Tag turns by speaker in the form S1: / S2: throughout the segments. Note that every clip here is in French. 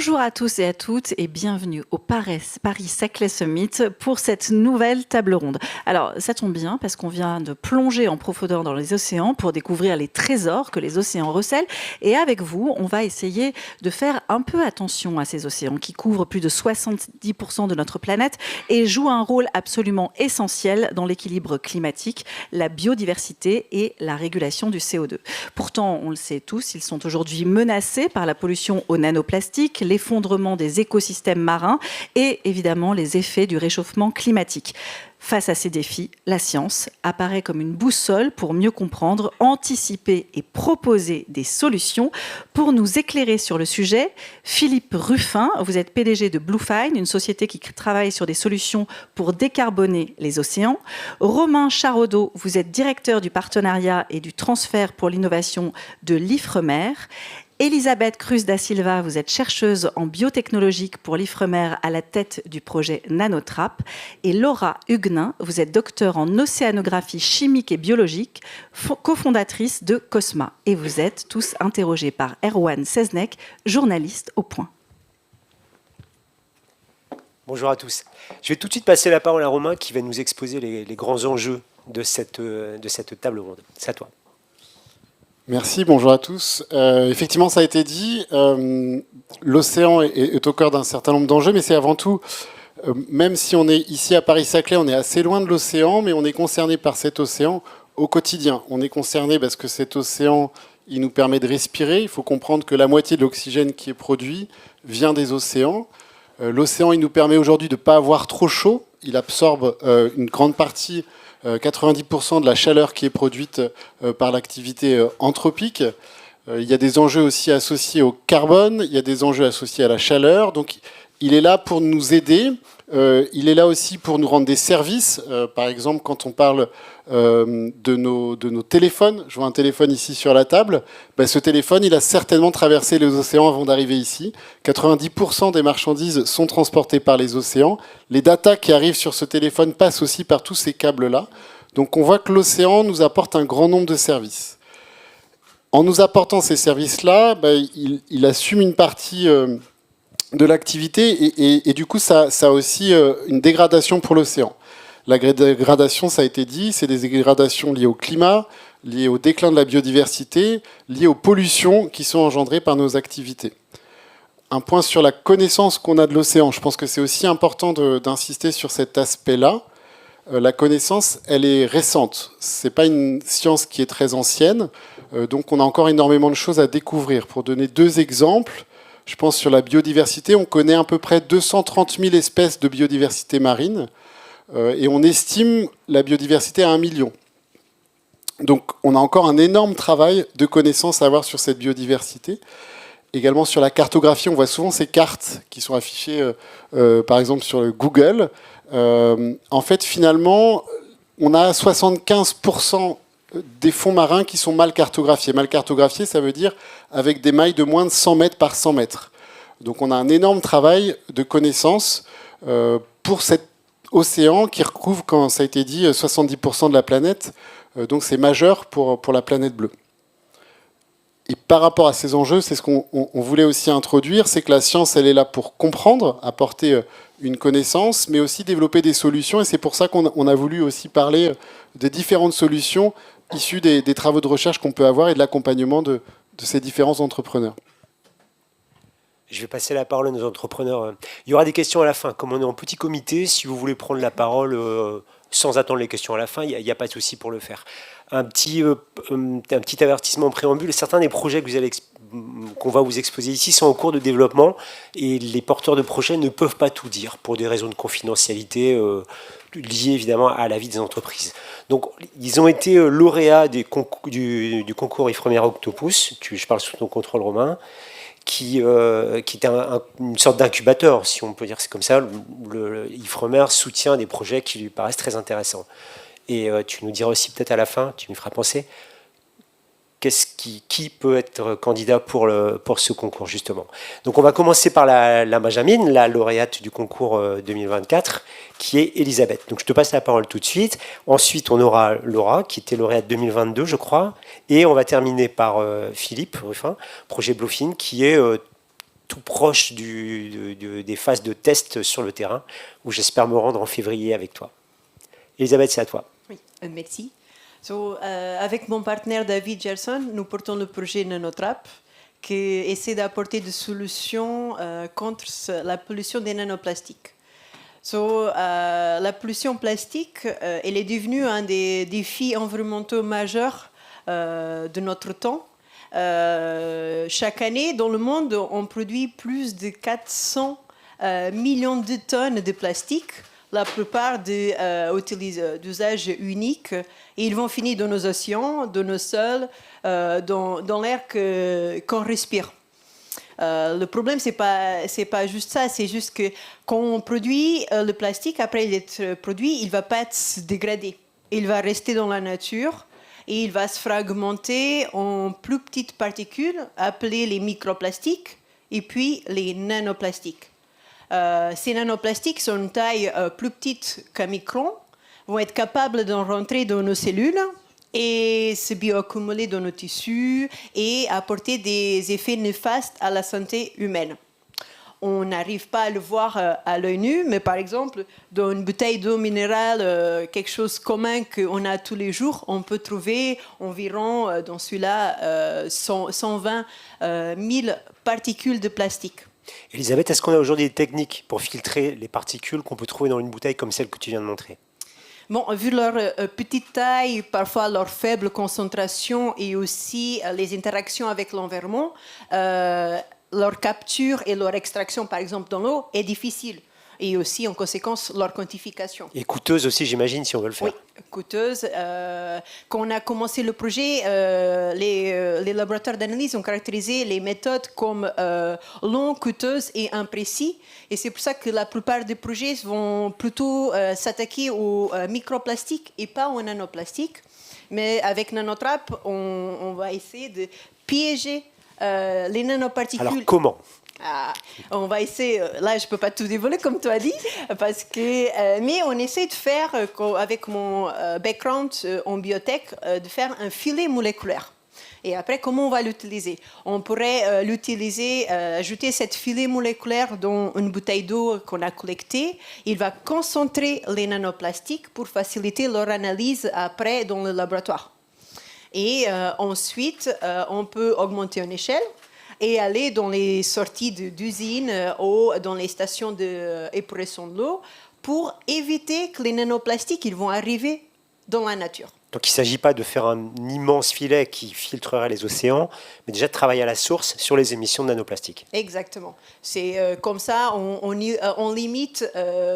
S1: Bonjour à tous et à toutes et bienvenue au Paris-Saclay Summit pour cette nouvelle table ronde. Alors, ça tombe bien parce qu'on vient de plonger en profondeur dans les océans pour découvrir les trésors que les océans recèlent. Et avec vous, on va essayer de faire un peu attention à ces océans qui couvrent plus de 70% de notre planète et jouent un rôle absolument essentiel dans l'équilibre climatique, la biodiversité et la régulation du CO2. Pourtant, on le sait tous, ils sont aujourd'hui menacés par la pollution aux nanoplastiques, l'effondrement des écosystèmes marins et évidemment les effets du réchauffement climatique. Face à ces défis, la science apparaît comme une boussole pour mieux comprendre, anticiper et proposer des solutions. Pour nous éclairer sur le sujet, Philippe Ruffin, vous êtes PDG de Bluefine, une société qui travaille sur des solutions pour décarboner les océans. Romain Charodeau, vous êtes directeur du partenariat et du transfert pour l'innovation de l'Ifremer. Elisabeth Cruz da Silva, vous êtes chercheuse en biotechnologie pour l'Ifremer à la tête du projet Nanotrap. Et Laura Huguenin, vous êtes docteure en océanographie chimique et biologique, cofondatrice de COSMA. Et vous êtes tous interrogés par Erwan Seznek, journaliste au Point.
S2: Bonjour à tous. Je vais tout de suite passer la parole à Romain qui va nous exposer les grands enjeux de cette table ronde. C'est à toi.
S3: Merci, bonjour à tous. Effectivement, ça a été dit, l'océan est au cœur d'un certain nombre d'enjeux, mais c'est avant tout, même si on est ici à Paris-Saclay, on est assez loin de l'océan, mais on est concerné par cet océan au quotidien. On est concerné parce que cet océan, il nous permet de respirer. Il faut comprendre que la moitié de l'oxygène qui est produit vient des océans. L'océan, il nous permet aujourd'hui de ne pas avoir trop chaud. Il absorbe une grande partie 90% de la chaleur qui est produite par l'activité anthropique. Il y a des enjeux aussi associés au carbone, il y a des enjeux associés à la chaleur. Donc il est là pour nous aider, il est là aussi pour nous rendre des services. Par exemple, quand on parle de nos téléphones, je vois un téléphone ici sur la table, ce téléphone, il a certainement traversé les océans avant d'arriver ici. 90% des marchandises sont transportées par les océans. Les datas qui arrivent sur ce téléphone passent aussi par tous ces câbles-là. Donc on voit que l'océan nous apporte un grand nombre de services. En nous apportant ces services-là, il assume une partie de l'activité et du coup, ça a aussi une dégradation pour l'océan. La dégradation, ça a été dit, c'est des dégradations liées au climat, liées au déclin de la biodiversité, liées aux pollutions qui sont engendrées par nos activités. Un point sur la connaissance qu'on a de l'océan. Je pense que c'est aussi important d'insister sur cet aspect-là. La connaissance, elle est récente. Ce n'est pas une science qui est très ancienne, donc on a encore énormément de choses à découvrir. Pour donner deux exemples, je pense sur la biodiversité, on connaît à peu près 230 000 espèces de biodiversité marine, et on estime la biodiversité à 1 million. Donc on a encore un énorme travail de connaissances à avoir sur cette biodiversité. Également sur la cartographie, on voit souvent ces cartes qui sont affichées par exemple sur Google. En fait, finalement, on a 75% des fonds marins qui sont mal cartographiés. Mal cartographiés, ça veut dire avec des mailles de moins de 100 mètres par 100 mètres. Donc on a un énorme travail de connaissances pour cet océan qui recouvre, quand ça a été dit, 70% de la planète. Donc c'est majeur pour la planète bleue. Et par rapport à ces enjeux, c'est ce qu'on voulait aussi introduire, c'est que la science, elle est là pour comprendre, apporter une connaissance, mais aussi développer des solutions. Et c'est pour ça qu'on a voulu aussi parler des différentes solutions issues des travaux de recherche qu'on peut avoir et de l'accompagnement de ces différents entrepreneurs.
S2: Je vais passer la parole à nos entrepreneurs. Il y aura des questions à la fin. Comme on est en petit comité, si vous voulez prendre la parole sans attendre les questions à la fin, il n'y a pas de souci pour le faire. Un petit avertissement en préambule. Certains des projets qu'on va vous exposer ici sont en cours de développement et les porteurs de projets ne peuvent pas tout dire pour des raisons de confidentialité liées évidemment à la vie des entreprises. Donc, ils ont été lauréats du concours Ifremer Octopus, je parle sous ton contrôle, Romain, qui était une sorte d'incubateur, si on peut dire que c'est comme ça. Ifremer soutient des projets qui lui paraissent très intéressants. Et tu nous diras aussi peut-être à la fin, tu nous feras penser, qui peut être candidat pour ce concours, justement. Donc on va commencer par la Benjamine, la lauréate du concours 2024, qui est Elisabeth. Donc je te passe la parole tout de suite. Ensuite, on aura Laura, qui était lauréate 2022, je crois. Et on va terminer par Philippe Ruffin, projet Bluefin, qui est tout proche des phases de test sur le terrain, où j'espère me rendre en février avec toi. Elisabeth, c'est à toi.
S4: Oui, merci. Avec mon partenaire David Gerson, nous portons le projet Nanotrap, qui essaie d'apporter des solutions contre la pollution des nanoplastiques. La pollution plastique, elle est devenue un des défis environnementaux majeurs de notre temps. Chaque année, dans le monde, on produit plus de 400 millions de tonnes de plastique, la plupart d'usage unique. Et ils vont finir dans nos océans, dans nos sols, dans l'air qu'on respire. Le problème, c'est pas juste ça, c'est juste que quand on produit le plastique, après il est produit, il ne va pas se dégrader. Il va rester dans la nature et il va se fragmenter en plus petites particules, appelées les microplastiques, et puis les nanoplastiques. Ces nanoplastiques sont une taille plus petite qu'un micron, vont être capables de rentrer dans nos cellules et se bioaccumuler dans nos tissus et apporter des effets néfastes à la santé humaine. On n'arrive pas à le voir à l'œil nu, mais par exemple, dans une bouteille d'eau minérale, quelque chose commun qu'on a tous les jours, on peut trouver environ, dans celui-là, 120 000 particules de plastique.
S2: Elisabeth, est-ce qu'on a aujourd'hui des techniques pour filtrer les particules qu'on peut trouver dans une bouteille comme celle que tu viens de montrer ?
S4: Bon, vu leur petite taille, parfois leur faible concentration et aussi les interactions avec l'environnement, leur capture et leur extraction, par exemple, dans l'eau, est difficile. Et aussi, en conséquence, leur quantification.
S2: Et coûteuse aussi, j'imagine, si on veut le faire.
S4: Oui, coûteuse. Quand on a commencé le projet, les laboratoires d'analyse ont caractérisé les méthodes comme longues, coûteuses et imprécises. Et c'est pour ça que la plupart des projets vont plutôt s'attaquer aux microplastiques et pas aux nanoplastiques. Mais avec Nanotrap, on va essayer de piéger les nanoparticules.
S2: Alors, comment ?
S4: On va essayer, là je ne peux pas tout dévoiler comme tu as dit, mais on essaie de faire, avec mon background en biotech, de faire un filet moléculaire. Et après, comment on va l'utiliser ? On pourrait l'utiliser, ajouter cette filet moléculaire dans une bouteille d'eau qu'on a collectée. Il va concentrer les nanoplastiques pour faciliter leur analyse après dans le laboratoire. Et ensuite, on peut augmenter en échelle et aller dans les sorties d'usines ou dans les stations d'épuration de l'eau pour éviter que les nanoplastiques ils vont arriver dans la nature.
S2: Donc il ne s'agit pas de faire un immense filet qui filtrerait les océans, mais déjà de travailler à la source sur les émissions de nanoplastiques.
S4: Exactement. C'est comme ça, on limite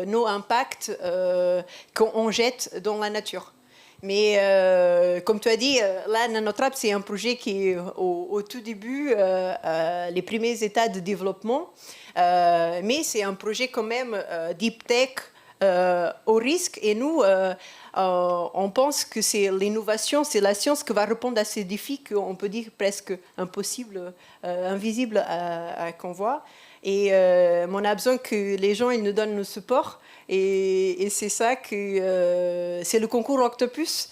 S4: nos impacts qu'on jette dans la nature. Mais comme tu as dit, là, Nanotrap, c'est un projet qui est au tout début, les premiers états de développement. Mais c'est un projet quand même deep tech au risque. Et nous, on pense que c'est l'innovation, c'est la science qui va répondre à ces défis qu'on peut dire presque impossibles, invisibles qu'on voit. Et on a besoin que les gens ils nous donnent le support. Et c'est ça que c'est le concours Octopus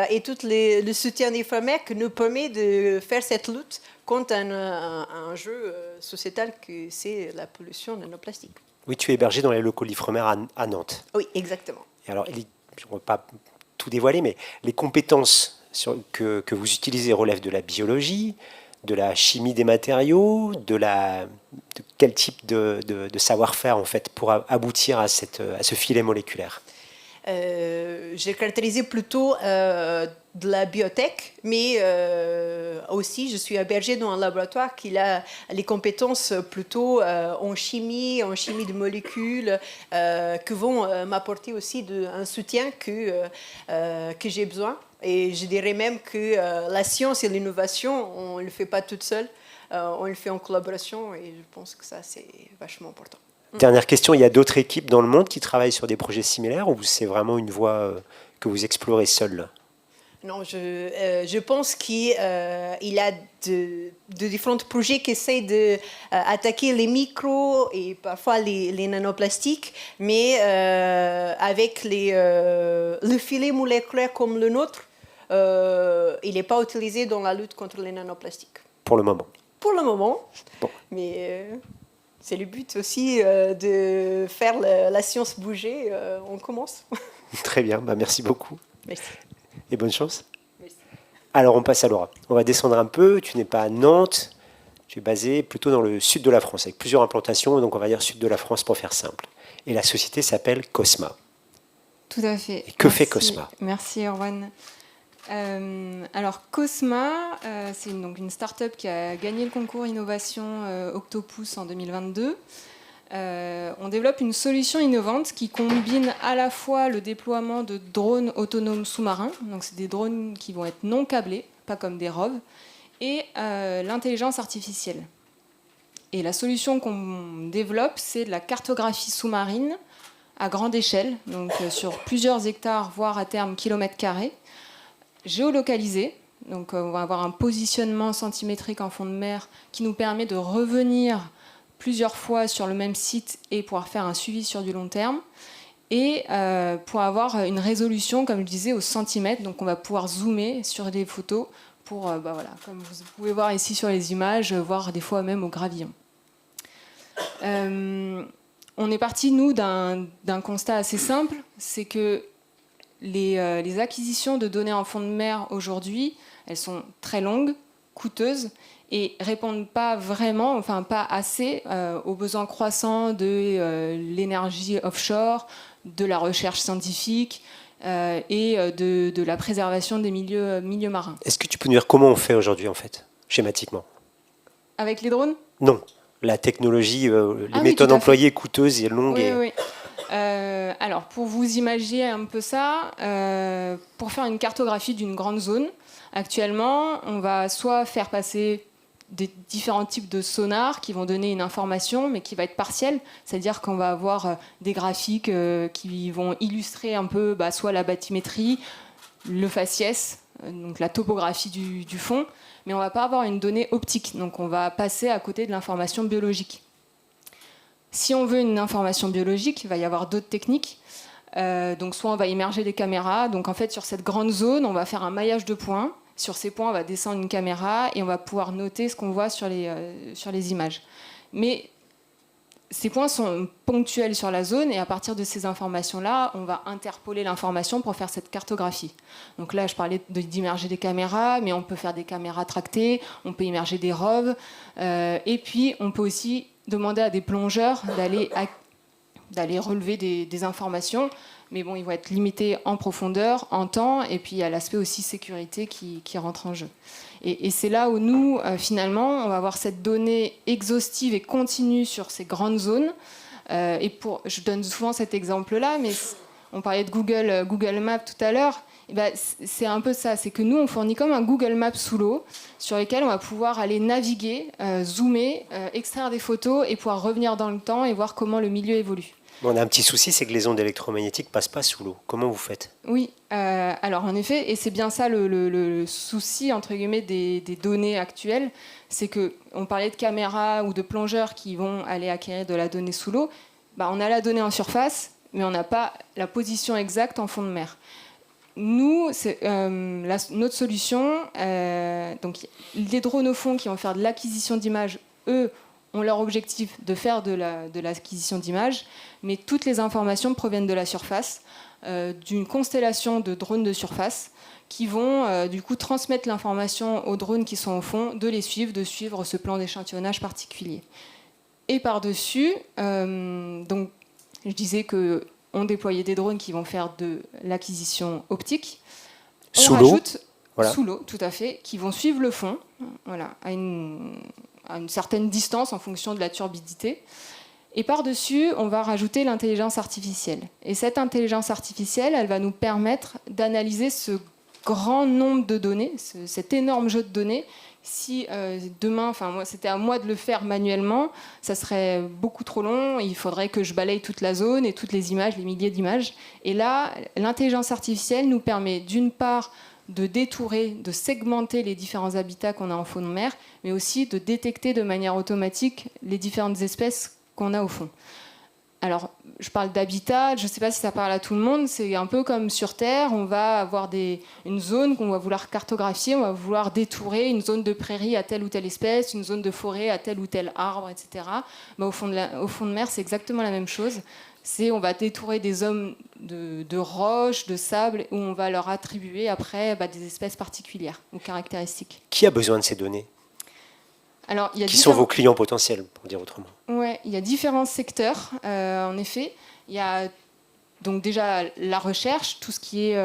S4: et tout le soutien des femmes qui nous permet de faire cette lutte contre un jeu sociétal que c'est la pollution de nos plastiques.
S2: Oui, tu es hébergé dans les locaux l'Ifremer à Nantes.
S4: Oui, exactement.
S2: Et alors, je ne vais pas tout dévoiler, mais les compétences que vous utilisez relèvent de la biologie, de la chimie des matériaux, de quel type de savoir-faire en fait pour aboutir à ce filet moléculaire?
S4: J'ai caractérisé plutôt de la biotech, mais aussi je suis hébergée dans un laboratoire qui a les compétences plutôt en chimie de molécules, qui vont m'apporter aussi un soutien que j'ai besoin. Et je dirais même que la science et l'innovation, on ne le fait pas toute seule, on le fait en collaboration et je pense que ça, c'est vachement important.
S2: Dernière question, il y a d'autres équipes dans le monde qui travaillent sur des projets similaires ou c'est vraiment une voie que vous explorez seul?
S4: Non, je pense qu'il y a de différents projets qui essayent d'attaquer les micros et parfois les nanoplastiques, mais avec le filet moléculaire comme le nôtre, il n'est pas utilisé dans la lutte contre les nanoplastiques.
S2: Pour le moment.
S4: Pour le moment,
S2: Bon.
S4: mais C'est le but aussi de faire la science bouger. On commence.
S2: Très bien, merci beaucoup.
S4: Merci.
S2: Et bonne chance.
S4: Merci.
S2: Alors on passe à Laura. On va descendre un peu. Tu n'es pas à Nantes. Tu es basé plutôt dans le sud de la France, avec plusieurs implantations. Donc on va dire sud de la France pour faire simple. Et la société s'appelle Cosma.
S5: Tout à fait.
S2: Et que fait Cosma?
S5: Merci Erwan. Alors Cosma, c'est donc une start-up qui a gagné le concours Innovation Octopus en 2022. On développe une solution innovante qui combine à la fois le déploiement de drones autonomes sous-marins, donc c'est des drones qui vont être non câblés, pas comme des ROV, et l'intelligence artificielle. Et la solution qu'on développe, c'est de la cartographie sous-marine à grande échelle, donc sur plusieurs hectares, voire à terme kilomètres carrés, géolocalisée. Donc on va avoir un positionnement centimétrique en fond de mer qui nous permet de revenir plusieurs fois sur le même site et pouvoir faire un suivi sur du long terme. Et pour avoir une résolution, comme je disais, au centimètre. Donc on va pouvoir zoomer sur des photos pour, voilà, comme vous pouvez voir ici sur les images, voire des fois même au gravillon. On est parti, nous, d'un constat assez simple, c'est que les acquisitions de données en fond de mer aujourd'hui, elles sont très longues, coûteuses, et répondent pas vraiment, enfin pas assez, aux besoins croissants de l'énergie offshore, de la recherche scientifique et de la préservation des milieux marins.
S2: Est-ce que tu peux nous dire comment on fait aujourd'hui, en fait, schématiquement?
S5: Avec les drones ?
S2: Non. La technologie, les méthodes
S5: tout à
S2: employées coûteuses et longues.
S5: Oui. Alors, pour vous imaginer un peu ça, pour faire une cartographie d'une grande zone, actuellement, on va soit faire passer des différents types de sonars qui vont donner une information, mais qui va être partielle, c'est-à-dire qu'on va avoir des graphiques qui vont illustrer un peu soit la bathymétrie, le faciès, donc la topographie du fond, mais on ne va pas avoir une donnée optique, donc on va passer à côté de l'information biologique. Si on veut une information biologique, il va y avoir d'autres techniques. Donc soit on va immerger des caméras. Donc en fait, sur cette grande zone, on va faire un maillage de points. Sur ces points, on va descendre une caméra et on va pouvoir noter ce qu'on voit sur les images. Mais ces points sont ponctuels sur la zone et à partir de ces informations-là, on va interpoler l'information pour faire cette cartographie. Donc là, je parlais d'immerger des caméras, mais on peut faire des caméras tractées, on peut immerger des ROV, et puis on peut aussi demander à des plongeurs d'aller relever des informations, mais bon, ils vont être limités en profondeur, en temps, et puis il y a l'aspect aussi sécurité qui rentre en jeu. Et c'est là où nous, finalement, on va avoir cette donnée exhaustive et continue sur ces grandes zones. Je donne souvent cet exemple-là, mais on parlait de Google Maps tout à l'heure. C'est un peu ça, c'est que nous, on fournit comme un Google Maps sous l'eau, sur lequel on va pouvoir aller naviguer, zoomer, extraire des photos et pouvoir revenir dans le temps et voir comment le milieu évolue.
S2: On a un petit souci, c'est que les ondes électromagnétiques passent pas sous l'eau. Comment vous faites?
S5: Oui, alors en effet, et c'est bien ça le souci entre guillemets des données actuelles, c'est que on parlait de caméras ou de plongeurs qui vont aller acquérir de la donnée sous l'eau. On a la donnée en surface, mais on n'a pas la position exacte en fond de mer. Nous, notre solution, donc les drones au fond qui vont faire de l'acquisition d'images, eux, ont leur objectif de faire de l'acquisition d'images, mais toutes les informations proviennent de la surface, d'une constellation de drones de surface qui vont du coup transmettre l'information aux drones qui sont au fond, de les suivre, de suivre ce plan d'échantillonnage particulier. Et par-dessus, donc, je disais qu'on déployait des drones qui vont faire de l'acquisition optique.
S2: Sous l'eau, voilà.
S5: Sous l'eau, tout à fait, qui vont suivre le fond, voilà, à une certaine distance en fonction de la turbidité. Et par-dessus, on va rajouter l'intelligence artificielle. Et cette intelligence artificielle, elle va nous permettre d'analyser ce grand nombre de données, cet énorme jeu de données. Si demain, moi, c'était à moi de le faire manuellement, ça serait beaucoup trop long. Il faudrait que je balaye toute la zone et toutes les images, les milliers d'images. Et là, l'intelligence artificielle nous permet d'une part de détourer, de segmenter les différents habitats qu'on a en fond de mer, mais aussi de détecter de manière automatique les différentes espèces qu'on a au fond. alors, je parle d'habitat, je ne sais pas si ça parle à tout le monde, c'est un peu comme sur Terre, on va avoir une zone qu'on va vouloir cartographier, on va vouloir détourer une zone de prairie à telle ou telle espèce, une zone de forêt à tel ou tel arbre, etc. Au fond de mer, c'est exactement la même chose. On va détourer des zones de roches, de sable, où on va leur attribuer après des espèces particulières ou caractéristiques.
S2: Qui a besoin de ces données?
S5: Alors,
S2: Qui sont vos clients potentiels, pour dire autrement?
S5: Ouais, il y a différents secteurs, en effet. Il y a donc déjà la recherche, tout ce qui est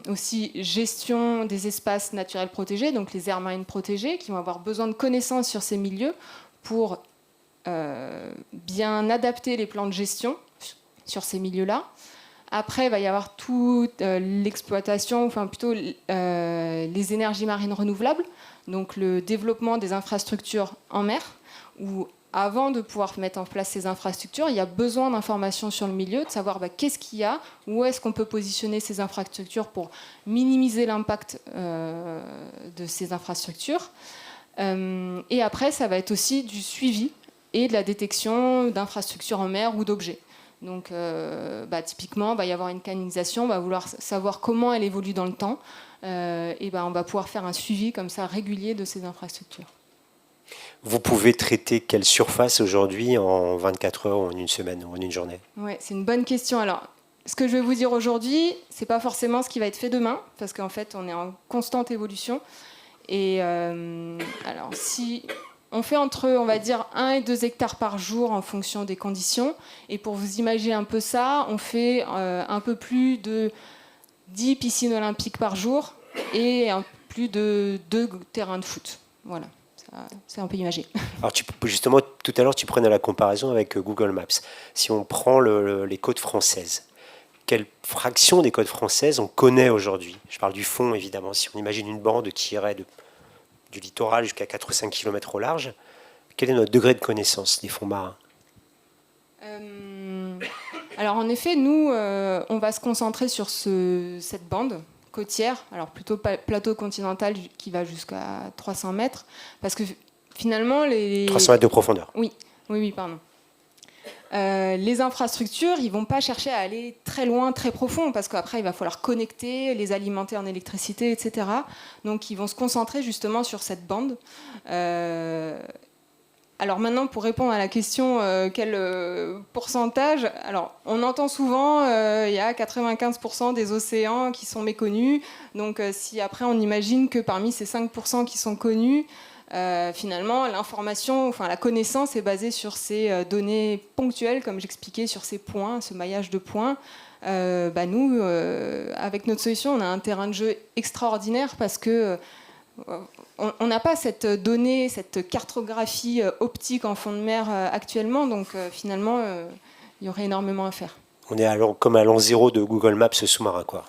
S5: aussi gestion des espaces naturels protégés, donc les aires marines protégées, qui vont avoir besoin de connaissances sur ces milieux pour bien adapter les plans de gestion sur ces milieux-là. Après, il va y avoir toute l'exploitation, enfin plutôt les énergies marines renouvelables, donc le développement des infrastructures en mer, où avant de pouvoir mettre en place ces infrastructures, il y a besoin d'informations sur le milieu, de savoir qu'est-ce qu'il y a, où est-ce qu'on peut positionner ces infrastructures pour minimiser l'impact de ces infrastructures. Et après, ça va être aussi du suivi et de la détection d'infrastructures en mer ou d'objets. Donc, typiquement, il va y avoir une canalisation, on va vouloir savoir comment elle évolue dans le temps, et on va pouvoir faire un suivi comme ça régulier de ces infrastructures.
S2: Vous pouvez traiter quelle surface aujourd'hui en 24 heures, ou en une semaine, ou en une journée?
S5: Ouais, c'est une bonne question. Alors, ce que je vais vous dire aujourd'hui, c'est pas forcément ce qui va être fait demain, parce qu'en fait, on est en constante évolution. Et alors, si on fait entre, on va dire, 1 et 2 hectares par jour en fonction des conditions, et pour vous imaginer un peu ça, on fait un peu plus de 10 piscines olympiques par jour et plus de 2 terrains de foot. Voilà. C'est un peu imagé.
S2: Alors justement, tout à l'heure, tu prenais la comparaison avec Google Maps. Si on prend les côtes françaises, quelle fraction des côtes françaises on connaît aujourd'hui? Je parle du fond, évidemment. Si on imagine une bande qui irait du littoral jusqu'à 4 ou 5 km au large, quel est notre degré de connaissance des fonds marins?
S5: Alors en effet, nous, on va se concentrer sur cette bande côtière, alors plutôt plateau continental qui va jusqu'à 300 mètres, parce que finalement...
S2: 300 mètres de profondeur.
S5: Oui, pardon. Les infrastructures, ils ne vont pas chercher à aller très loin, très profond, parce qu'après, il va falloir connecter, les alimenter en électricité, etc. Donc, ils vont se concentrer justement sur cette bande. Alors maintenant, pour répondre à la question, quel pourcentage? Alors, on entend souvent il y a 95% des océans qui sont méconnus. Donc, si après on imagine que parmi ces 5% qui sont connus, finalement, l'information, enfin la connaissance est basée sur ces données ponctuelles, comme j'expliquais, sur ces points, ce maillage de points. Nous, avec notre solution, on a un terrain de jeu extraordinaire parce que on n'a pas cette donnée, cette cartographie optique en fond de mer actuellement, donc finalement, il y aurait énormément à faire.
S2: On est comme à l'an zéro de Google Maps sous-marin, quoi.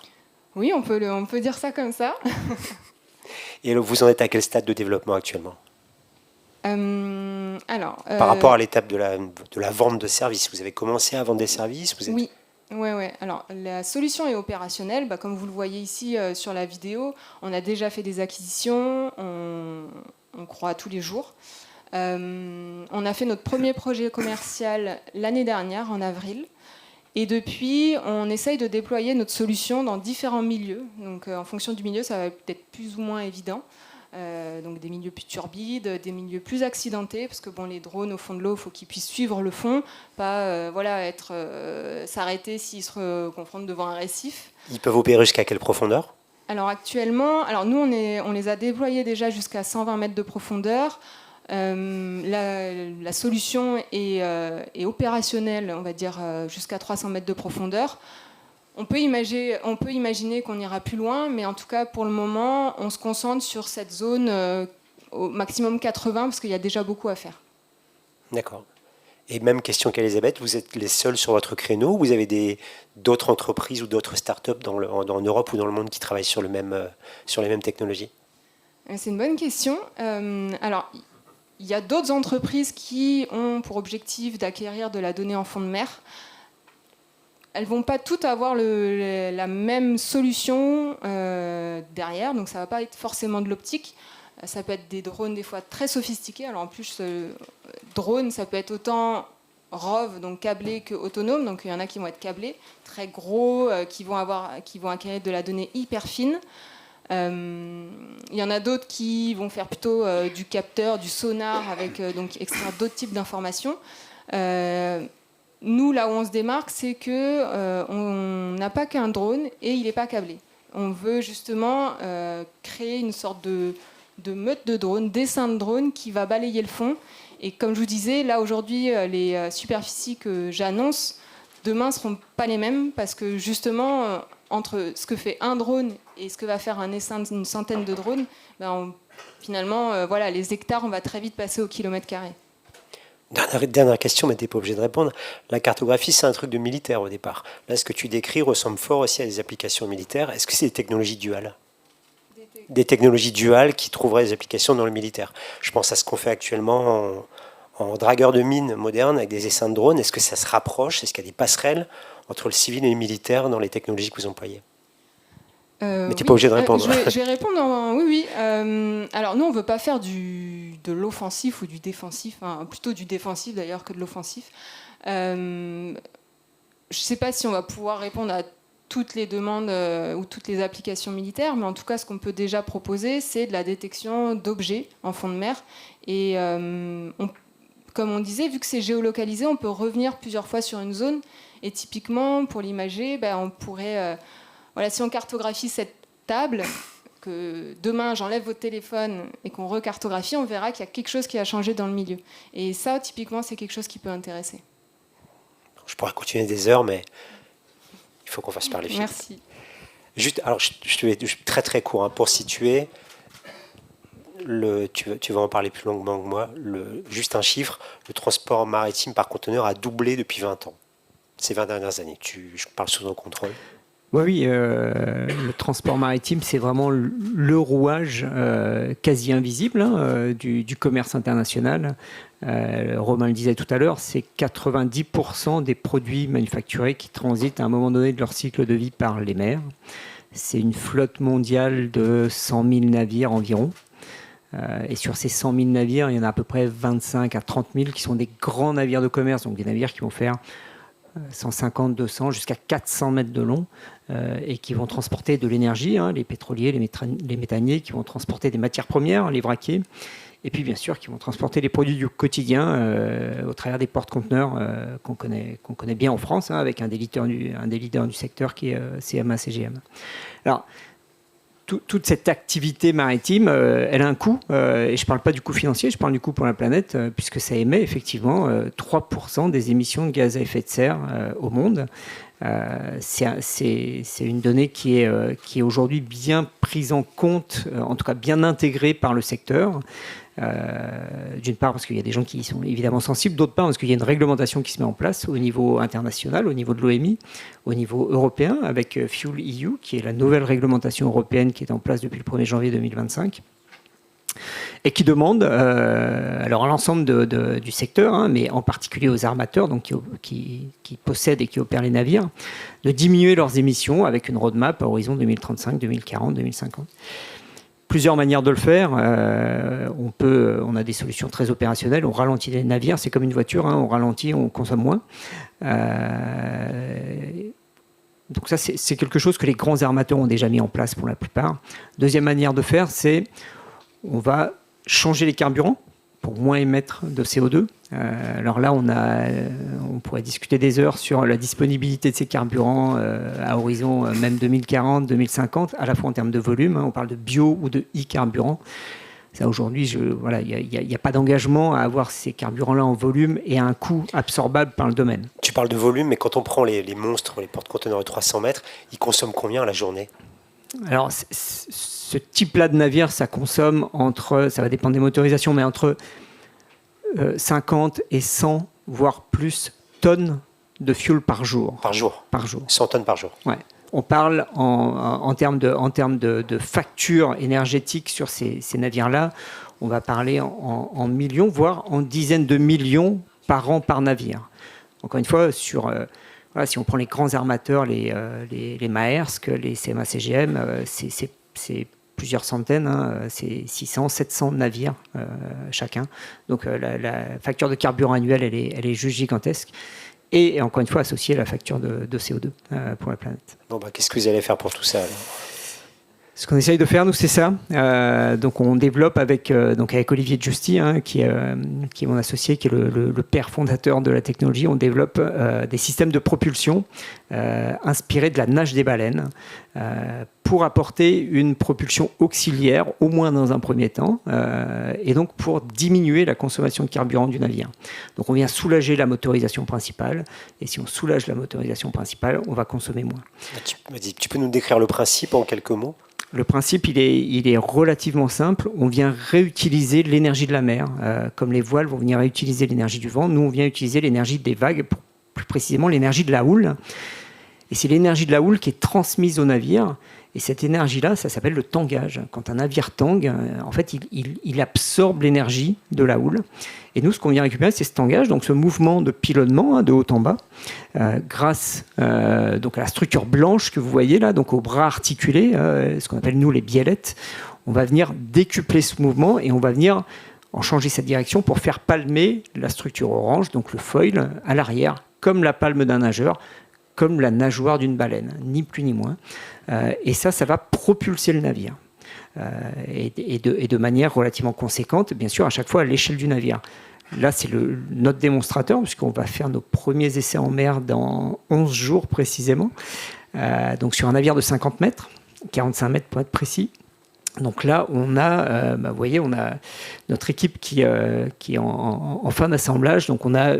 S5: Oui, on peut dire ça comme ça.
S2: Et vous en êtes à quel stade de développement actuellement? Par rapport à l'étape de la vente de services, vous avez commencé à vendre des services?
S5: Oui. Ouais. Alors, la solution est opérationnelle. Comme vous le voyez ici sur la vidéo, on a déjà fait des acquisitions, on croît tous les jours. On a fait notre premier projet commercial l'année dernière, en avril. Et depuis, on essaye de déployer notre solution dans différents milieux. Donc, en fonction du milieu, ça va peut-être plus ou moins évident. Donc des milieux plus turbides, des milieux plus accidentés, parce que les drones au fond de l'eau, il faut qu'ils puissent suivre le fond, pas s'arrêter s'ils se confrontent devant un récif.
S2: Ils peuvent opérer jusqu'à quelle profondeur?
S5: Alors actuellement, nous on les a déployés déjà jusqu'à 120 mètres de profondeur. La solution est opérationnelle, on va dire, jusqu'à 300 mètres de profondeur. On peut imaginer qu'on ira plus loin, mais en tout cas, pour le moment, on se concentre sur cette zone au maximum 80, parce qu'il y a déjà beaucoup à faire.
S2: D'accord. Et même question qu'Elisabeth, vous êtes les seuls sur votre créneau, ou vous avez d'autres entreprises ou d'autres startups en Europe ou dans le monde qui travaillent sur les mêmes technologies?
S5: C'est une bonne question. Alors, il y a d'autres entreprises qui ont pour objectif d'acquérir de la donnée en fond de mer. Elles ne vont pas toutes avoir la même solution derrière, donc ça ne va pas être forcément de l'optique. Ça peut être des drones des fois très sophistiqués. Alors en plus, drone, ça peut être autant ROV, donc câblés, que autonomes. Donc il y en a qui vont être câblés, très gros, qui vont acquérir de la donnée hyper fine. Il y en a d'autres qui vont faire plutôt du capteur, du sonar, avec donc extraire d'autres types d'informations. Nous, là où on se démarque, c'est que on n'a pas qu'un drone et il n'est pas câblé. On veut justement créer une sorte de meute de drones, d'essaim de drones qui va balayer le fond. Et comme je vous disais, là aujourd'hui, les superficies que j'annonce, demain ne seront pas les mêmes parce que justement, entre ce que fait un drone et ce que va faire un essaim d'une centaine de drones, finalement, voilà, les hectares, on va très vite passer au kilomètre carré.
S2: Dernière question, mais tu n'es pas obligé de répondre. La cartographie, c'est un truc de militaire au départ. Là, ce que tu décris ressemble fort aussi à des applications militaires. Est-ce que c'est des technologies duales ? Des technologies duales qui trouveraient des applications dans le militaire. Je pense à ce qu'on fait actuellement en dragueur de mines moderne avec des essaims de drones. Est-ce que ça se rapproche ? Est-ce qu'il y a des passerelles entre le civil et le militaire dans les technologies que vous employez ? Mais tu n'es pas obligé de répondre.
S5: Je vais répondre oui. Alors nous, on ne veut pas faire de l'offensif ou du défensif, plutôt du défensif d'ailleurs que de l'offensif. Je ne sais pas si on va pouvoir répondre à toutes les demandes ou toutes les applications militaires, mais en tout cas, ce qu'on peut déjà proposer, c'est de la détection d'objets en fond de mer. Et comme on disait, vu que c'est géolocalisé, on peut revenir plusieurs fois sur une zone. Et typiquement, pour l'imager, on pourrait... si on cartographie cette table, que demain j'enlève votre téléphone et qu'on recartographie, on verra qu'il y a quelque chose qui a changé dans le milieu. Et ça, typiquement, c'est quelque chose qui peut intéresser.
S2: Je pourrais continuer des heures, mais il faut qu'on fasse parler vite.
S5: Merci.
S2: Juste, alors, je te vais très très court pour situer. Tu vas en parler plus longuement que moi. Juste un chiffre, le transport maritime par conteneur a doublé depuis 20 ans. Ces 20 dernières années. Je parle sous ton contrôle.
S6: Oui, le transport maritime, c'est vraiment le rouage quasi invisible du commerce international. Romain le disait tout à l'heure, c'est 90% des produits manufacturés qui transitent à un moment donné de leur cycle de vie par les mers. C'est une flotte mondiale de 100 000 navires environ. Et sur ces 100 000 navires, il y en a à peu près 25 à 30 000 qui sont des grands navires de commerce, donc des navires qui vont faire 150, 200, jusqu'à 400 mètres de long et qui vont transporter de l'énergie, les pétroliers, les méthaniers, qui vont transporter des matières premières, les vraquiers, et puis bien sûr qui vont transporter les produits du quotidien au travers des porte-conteneurs qu'on connaît bien en France, avec un des leaders du secteur qui est CMA-CGM. Alors, toute cette activité maritime, elle a un coût, et je ne parle pas du coût financier, je parle du coût pour la planète, puisque ça émet effectivement 3% des émissions de gaz à effet de serre au monde. C'est une donnée qui est aujourd'hui bien prise en compte, en tout cas bien intégrée par le secteur. D'une part parce qu'il y a des gens qui y sont évidemment sensibles, d'autre part parce qu'il y a une réglementation qui se met en place au niveau international, au niveau de l'OMI, au niveau européen, avec Fuel EU, qui est la nouvelle réglementation européenne qui est en place depuis le 1er janvier 2025, et qui demande alors à l'ensemble du secteur, mais en particulier aux armateurs donc qui possèdent et qui opèrent les navires, de diminuer leurs émissions avec une roadmap à horizon 2035, 2040, 2050. Plusieurs manières de le faire. On a des solutions très opérationnelles. On ralentit les navires. C'est comme une voiture. On ralentit, on consomme moins. Donc ça, c'est quelque chose que les grands armateurs ont déjà mis en place pour la plupart. Deuxième manière de faire, c'est on va changer les carburants pour moins émettre de CO2. Alors là, on pourrait discuter des heures sur la disponibilité de ces carburants à horizon même 2040, 2050, à la fois en termes de volume, on parle de bio ou de e-carburant. Ça, aujourd'hui, il n'y a pas d'engagement à avoir ces carburants-là en volume et à un coût absorbable par le domaine.
S2: Tu parles de volume, mais quand on prend les monstres, les porte-conteneurs de 300 mètres, ils consomment combien à la journée ?
S6: Alors, ce type-là de navire, ça consomme ça va dépendre des motorisations, mais entre 50 et 100, voire plus, tonnes de fuel par jour.
S2: Par jour. 100 tonnes par jour.
S6: Ouais. On parle en termes de facture énergétique sur ces navires-là, on va parler en millions, voire en dizaines de millions par an par navire. Encore une fois, si on prend les grands armateurs, les Maersk, les CMA-CGM, c'est plusieurs centaines, c'est 600, 700 navires chacun. Donc la facture de carburant annuelle, elle est juste gigantesque. Et encore une fois, associée à la facture de CO2 pour la planète.
S2: Bon, qu'est-ce que vous allez faire pour tout ça alors ?
S6: Ce qu'on essaye de faire, nous, c'est ça. Donc, on développe avec Olivier Giusti, qui est mon associé, qui est le père fondateur de la technologie. On développe des systèmes de propulsion inspirés de la nage des baleines pour apporter une propulsion auxiliaire, au moins dans un premier temps, et donc pour diminuer la consommation de carburant du navire. Donc, on vient soulager la motorisation principale, et si on soulage la motorisation principale, on va consommer moins.
S2: Tu peux nous décrire le principe en quelques mots ?
S6: Le principe, il est relativement simple. On vient réutiliser l'énergie de la mer. Comme les voiles vont venir réutiliser l'énergie du vent, nous, on vient utiliser l'énergie des vagues, plus précisément l'énergie de la houle. Et c'est l'énergie de la houle qui est transmise au navire. Et cette énergie-là, ça s'appelle le tangage. Quand un navire tangue, en fait, il absorbe l'énergie de la houle. Et nous, ce qu'on vient récupérer, c'est ce tangage, donc ce mouvement de pilonnement de haut en bas, grâce donc à la structure blanche que vous voyez là, donc aux bras articulés, ce qu'on appelle nous les biellettes. On va venir décupler ce mouvement et on va venir en changer cette direction pour faire palmer la structure orange, donc le foil, à l'arrière, comme la palme d'un nageur, comme la nageoire d'une baleine, ni plus ni moins. Et ça va propulser le navire. Et de manière relativement conséquente, bien sûr, à chaque fois à l'échelle du navire. Là, c'est notre démonstrateur, puisqu'on va faire nos premiers essais en mer dans 11 jours précisément, donc sur un navire de 50 mètres, 45 mètres pour être précis. Donc là, on a, vous voyez, on a notre équipe qui est en fin d'assemblage. Donc on a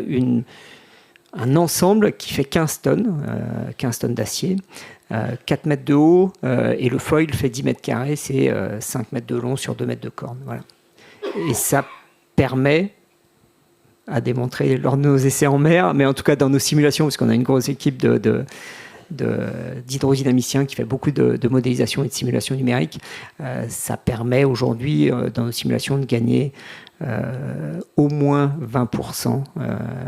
S6: un ensemble qui fait 15 tonnes d'acier, 4 mètres de haut, et le foil fait 10 mètres carrés, c'est 5 mètres de long sur 2 mètres de corne. Voilà. Et ça permet, à démontrer lors de nos essais en mer, mais en tout cas dans nos simulations, parce qu'on a une grosse équipe d'hydrodynamiciens qui fait beaucoup de modélisation et de simulation numérique, ça permet aujourd'hui, dans nos simulations, de gagner au moins 20%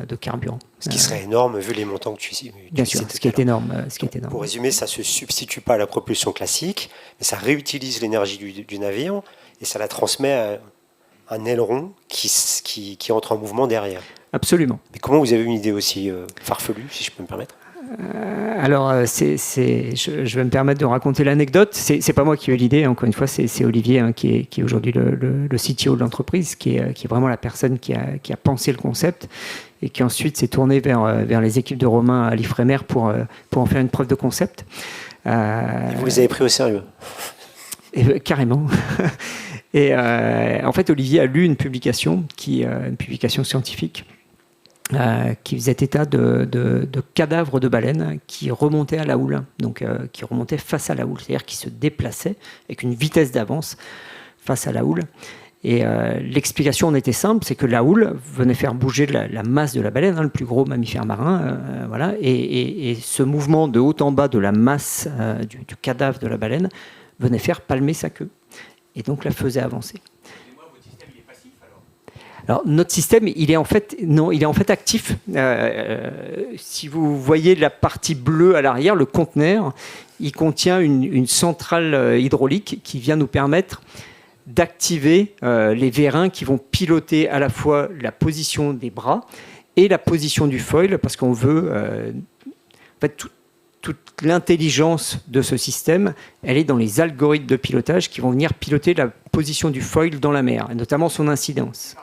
S6: de carburant.
S2: Ce qui serait énorme vu les montants que tu
S6: bien sûr, ce qui est énorme.
S2: Pour résumer, ça ne se substitue pas à la propulsion classique, mais ça réutilise l'énergie du navire et ça la transmet à un aileron qui entre en mouvement derrière.
S6: Absolument.
S2: Mais comment vous avez une idée aussi farfelue, si je peux me permettre ?
S6: Alors, je vais me permettre de raconter l'anecdote. C'est pas moi qui ai eu l'idée, encore une fois, c'est Olivier qui est aujourd'hui le CTO de l'entreprise, qui est vraiment la personne qui a pensé le concept et qui ensuite s'est tourné vers les équipes de Romain à l'Ifremer pour en faire une preuve de concept.
S2: Et vous les avez pris au sérieux ?
S6: Carrément. Et en fait, Olivier a lu une publication scientifique qui faisait état de cadavres de baleines qui remontaient à la houle, donc qui remontaient face à la houle, c'est-à-dire qui se déplaçaient avec une vitesse d'avance face à la houle. Et l'explication en était simple, c'est que la houle venait faire bouger la masse de la baleine, le plus gros mammifère marin, voilà, et ce mouvement de haut en bas de la masse du cadavre de la baleine venait faire palmer sa queue, et donc la faisait avancer. Alors, notre système, il est en fait actif. Si vous voyez la partie bleue à l'arrière, le conteneur, il contient une centrale hydraulique qui vient nous permettre d'activer les vérins qui vont piloter à la fois la position des bras et la position du foil, parce qu'on veut... en fait, toute l'intelligence de ce système, elle est dans les algorithmes de pilotage qui vont venir piloter la position du foil dans la mer, et notamment son incidence.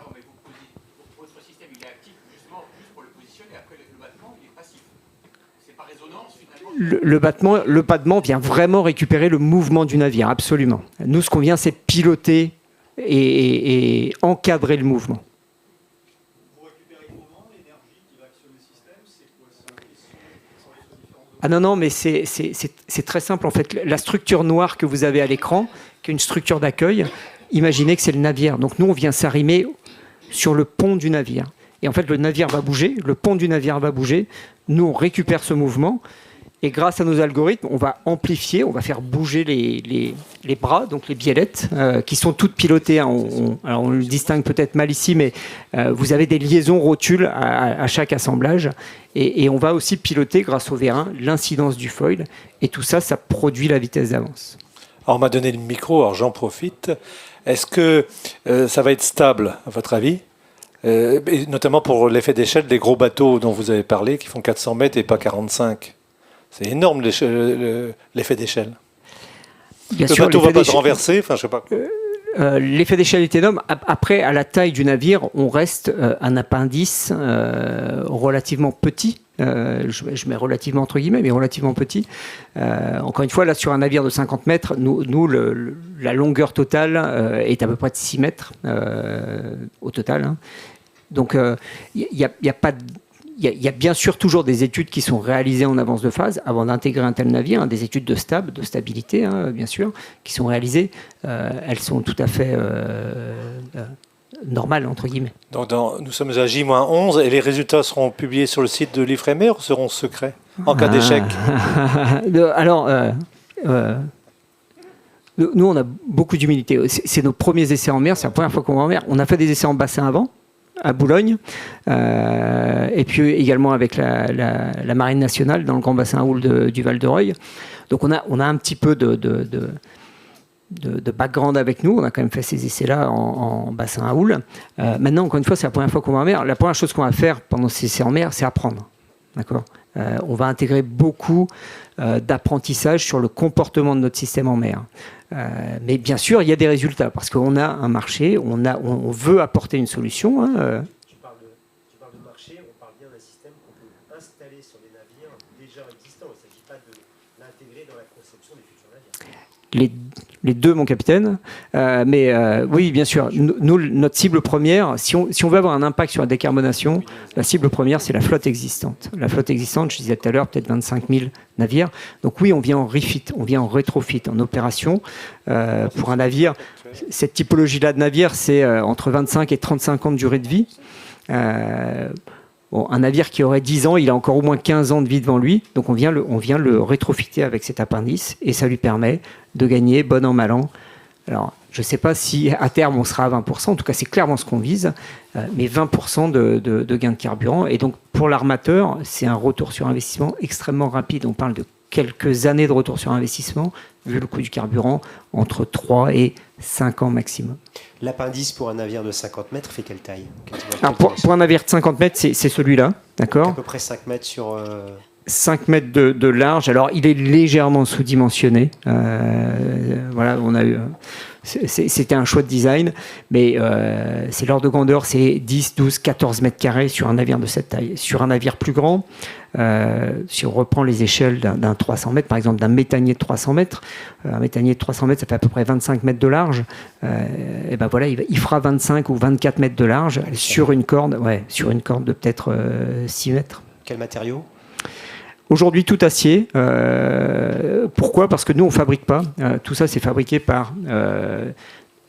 S6: Le battement vient vraiment récupérer le mouvement du navire, absolument. Nous, ce qu'on vient, c'est piloter et encadrer le mouvement.
S7: Vous récupérez comment l'énergie qui va actionner le système ? C'est quoi ?
S6: Ah non, mais c'est très simple. En fait, la structure noire que vous avez à l'écran, qui est une structure d'accueil, imaginez que c'est le navire. Donc nous, on vient s'arrimer sur le pont du navire. Et en fait, le navire va bouger, le pont du navire va bouger. Nous, on récupère ce mouvement. Et grâce à nos algorithmes, on va amplifier, on va faire bouger les bras, donc les biellettes, qui sont toutes pilotées. Alors on le distingue peut-être mal ici, mais vous avez des liaisons rotules à chaque assemblage. Et on va aussi piloter, grâce au vérin, l'incidence du foil. Et tout ça, ça produit la vitesse d'avance.
S8: Alors, on m'a donné le micro, alors j'en profite. Est-ce que ça va être stable, à votre avis? Et notamment pour l'effet d'échelle des gros bateaux dont vous avez parlé, qui font 400 mètres et pas 45. C'est énorme l'effet d'échelle.
S6: Bien
S8: Le
S6: sûr,
S8: bateau ne va
S6: l'effet
S8: pas se
S6: d'échelle-
S8: renverser, enfin je sais pas.
S6: L'effet d'échelle est énorme. Après, à la taille du navire, on reste un appendice relativement petit. Je mets relativement entre guillemets, mais relativement petit. Encore une fois, là, sur un navire de 50 mètres, la longueur totale est à peu près de 6 mètres au total. Hein. Donc, il y a pas de... Il y a bien sûr toujours des études qui sont réalisées en avance de phase avant d'intégrer un tel navire, hein, des études de stabilité, hein, bien sûr, qui sont réalisées. Elles sont tout à fait normales, entre guillemets.
S8: Donc nous sommes à J-11 et les résultats seront publiés sur le site de l'Ifremer ou seront secrets en cas d'échec?
S6: Alors, nous, on a beaucoup d'humilité. C'est nos premiers essais en mer, c'est la première fois qu'on va en mer. On a fait des essais en bassin avant, à Boulogne, et puis également avec la Marine nationale dans le grand bassin à houle du Val-de-Reuil. Donc on a un petit peu de background avec nous. On a quand même fait ces essais-là en bassin à houle. Maintenant, encore une fois, c'est la première fois qu'on va en mer. La première chose qu'on va faire pendant ces essais en mer, c'est apprendre. D'accord ? On va intégrer beaucoup d'apprentissage sur le comportement de notre système en mer. Mais bien sûr, il y a des résultats parce qu'on a un marché, on veut apporter une solution. Hein.
S2: Tu parles de marché, on parle bien d'un système qu'on peut installer sur des navires déjà existants. Il ne s'agit pas de l'intégrer dans la conception des futurs navires.
S6: Les deux, mon capitaine. Oui, bien sûr. Nous, notre cible première, si on veut avoir un impact sur la décarbonation, la cible première, c'est la flotte existante. La flotte existante, je disais tout à l'heure, peut-être 25 000 navires. Donc oui, on vient en refit, on vient en rétrofit, en opération. Pour un navire, cette typologie-là de navire, c'est entre 25 et 35 ans de durée de vie. Un navire qui aurait 10 ans, il a encore au moins 15 ans de vie devant lui. Donc on vient le rétrofiter avec cet appendice et ça lui permet de gagner bon an, mal an. Alors, je ne sais pas si à terme on sera à 20%, en tout cas c'est clairement ce qu'on vise, mais 20% de gains de carburant. Et donc pour l'armateur, c'est un retour sur investissement extrêmement rapide. On parle de quelques années de retour sur investissement, vu le coût du carburant, entre 3 et 5 ans maximum.
S2: L'appendice pour un navire de 50 mètres fait quelle taille?
S6: Alors pour un navire de 50 mètres, c'est celui-là, d'accord ?
S2: À peu près 5 mètres sur...
S6: 5 mètres de large. Alors, il est légèrement sous-dimensionné. Voilà, on a eu... C'était un choix de design, mais c'est l'ordre de grandeur, c'est 10, 12, 14 mètres carrés sur un navire de cette taille. Sur un navire plus grand, si on reprend les échelles d'un 300 mètres, par exemple d'un méthanier de 300 mètres, un méthanier de 300 mètres, ça fait à peu près 25 mètres de large. Et ben voilà, il fera 25 ou 24 mètres de large sur une corde de peut-être 6 mètres.
S2: Quel matériau?
S6: Aujourd'hui, tout acier. Pourquoi? Parce que nous, on ne fabrique pas. Tout ça, c'est fabriqué par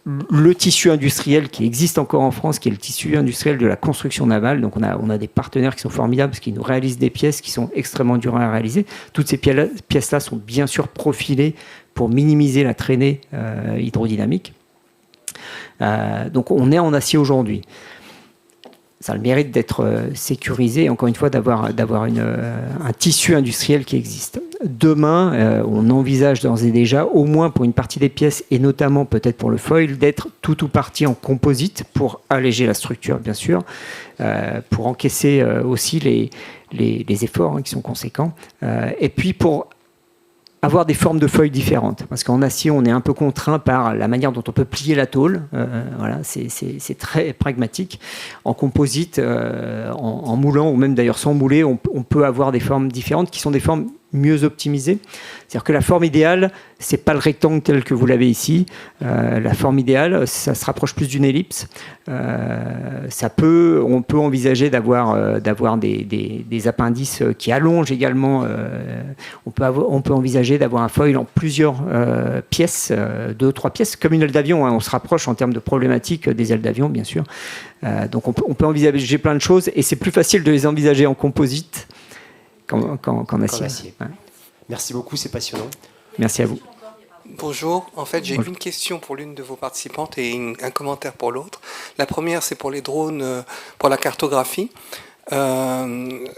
S6: le tissu industriel qui existe encore en France, qui est le tissu industriel de la construction navale. Donc, on a des partenaires qui sont formidables parce qu'ils nous réalisent des pièces qui sont extrêmement dures à réaliser. Toutes ces pièces-là sont bien sûr profilées pour minimiser la traînée hydrodynamique. Donc, on est en acier aujourd'hui. Ça a le mérite d'être sécurisé, encore une fois, d'avoir un tissu industriel qui existe. Demain, on envisage d'ores et déjà, au moins pour une partie des pièces, et notamment peut-être pour le foil, d'être tout ou partie en composite pour alléger la structure, bien sûr, pour encaisser aussi les efforts qui sont conséquents, et puis pour avoir des formes de feuilles différentes. Parce qu'en acier, on est un peu contraint par la manière dont on peut plier la tôle. Voilà, c'est très pragmatique. En composite, en moulant, ou même d'ailleurs sans mouler, on peut avoir des formes différentes qui sont des formes mieux optimisées. C'est-à-dire que la forme idéale, c'est pas le rectangle tel que vous l'avez ici. La forme idéale, ça se rapproche plus d'une ellipse. On peut envisager d'avoir des appendices qui allongent également. On peut envisager d'avoir un foil en plusieurs pièces, 2 ou 3 pièces, comme une aile d'avion. Hein. On se rapproche en termes de problématiques des ailes d'avion, bien sûr. Donc on peut envisager plein de choses, et c'est plus facile de les envisager en composite qu'en acier. Ouais.
S2: Merci beaucoup, c'est passionnant.
S6: Merci à vous.
S9: Bonjour, en fait j'ai une question pour l'une de vos participantes et un commentaire pour l'autre. La première, c'est pour les drones, pour la cartographie. Il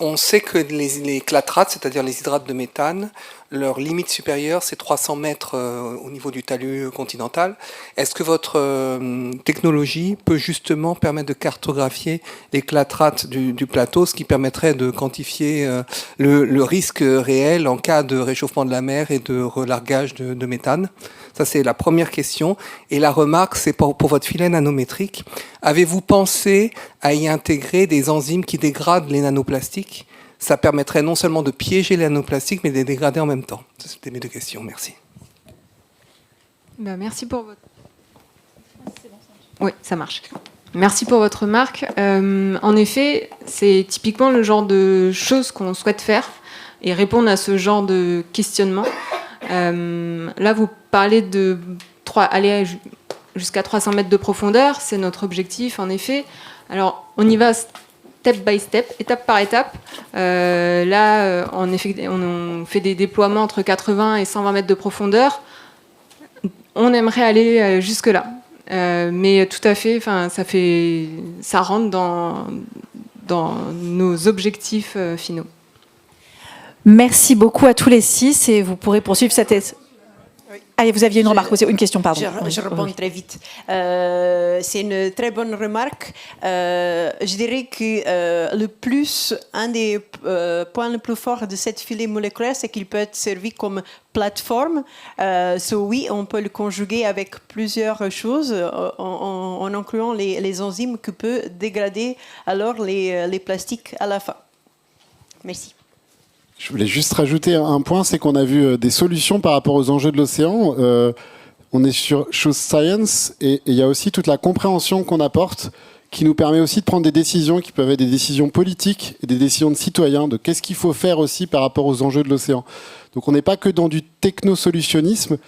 S9: On sait que les clatrates, c'est-à-dire les hydrates de méthane, leur limite supérieure, c'est 300 mètres au niveau du talus continental. Est-ce que votre technologie peut justement permettre de cartographier les clatrates du plateau, ce qui permettrait de quantifier le risque réel en cas de réchauffement de la mer et de relargage de méthane? Ça, c'est la première question. Et la remarque, c'est pour votre filet nanométrique. Avez-vous pensé à y intégrer des enzymes qui dégradent les nanoplastiques? Ça permettrait non seulement de piéger les nanoplastiques, mais de les dégrader en même temps. C'était mes deux questions. Merci.
S5: Merci pour votre... Oui, ça marche. Merci pour votre remarque. En effet, c'est typiquement le genre de choses qu'on souhaite faire et répondre à ce genre de questionnement. Là, vous parlez de aller jusqu'à 300 mètres de profondeur. C'est notre objectif, en effet. Alors, on y va step by step, étape par étape. Là, en effet, on fait des déploiements entre 80 et 120 mètres de profondeur. On aimerait aller jusque-là. Mais tout à fait, ça rentre dans nos objectifs finaux.
S1: Merci beaucoup à tous les 6 et vous pourrez poursuivre cette... Allez, vous aviez une remarque aussi, une question, pardon.
S4: Je réponds très vite. C'est une très bonne remarque. Je dirais que un des points les plus forts de cette filet moléculaire, c'est qu'il peut être servi comme plateforme. Oui, on peut le conjuguer avec plusieurs choses en incluant les enzymes qui peuvent dégrader alors les plastiques à la fin. Merci.
S3: Je voulais juste rajouter un point, c'est qu'on a vu des solutions par rapport aux enjeux de l'océan. On est sur Chose Science et il y a aussi toute la compréhension qu'on apporte qui nous permet aussi de prendre des décisions qui peuvent être des décisions politiques et des décisions de citoyens, de qu'est-ce qu'il faut faire aussi par rapport aux enjeux de l'océan. Donc on n'est pas que dans du technosolutionnisme,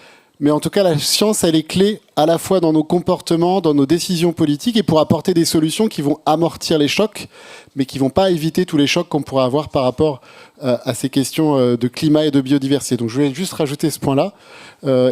S3: mais en tout cas la science, elle est clé à la fois dans nos comportements, dans nos décisions politiques et pour apporter des solutions qui vont amortir les chocs, mais qui ne vont pas éviter tous les chocs qu'on pourrait avoir par rapport à ces questions de climat et de biodiversité. Donc je voulais juste rajouter ce point-là.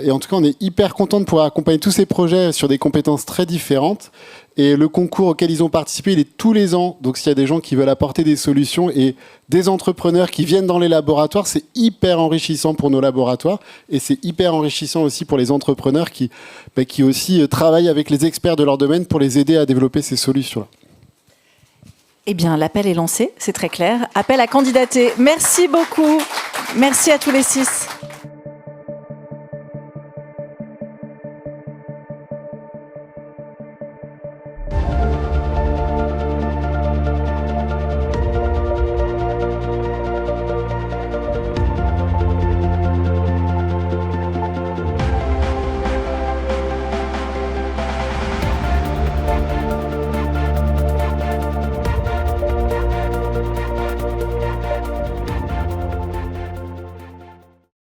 S3: Et en tout cas, on est hyper content de pouvoir accompagner tous ces projets sur des compétences très différentes. Et le concours auquel ils ont participé, il est tous les ans. Donc s'il y a des gens qui veulent apporter des solutions et des entrepreneurs qui viennent dans les laboratoires, c'est hyper enrichissant pour nos laboratoires. Et c'est hyper enrichissant aussi pour les entrepreneurs qui aussi travaillent avec les experts de leur domaine pour les aider à développer ces solutions-là.
S1: Eh bien, l'appel est lancé, c'est très clair. Appel à candidater. Merci beaucoup. Merci à tous les 6.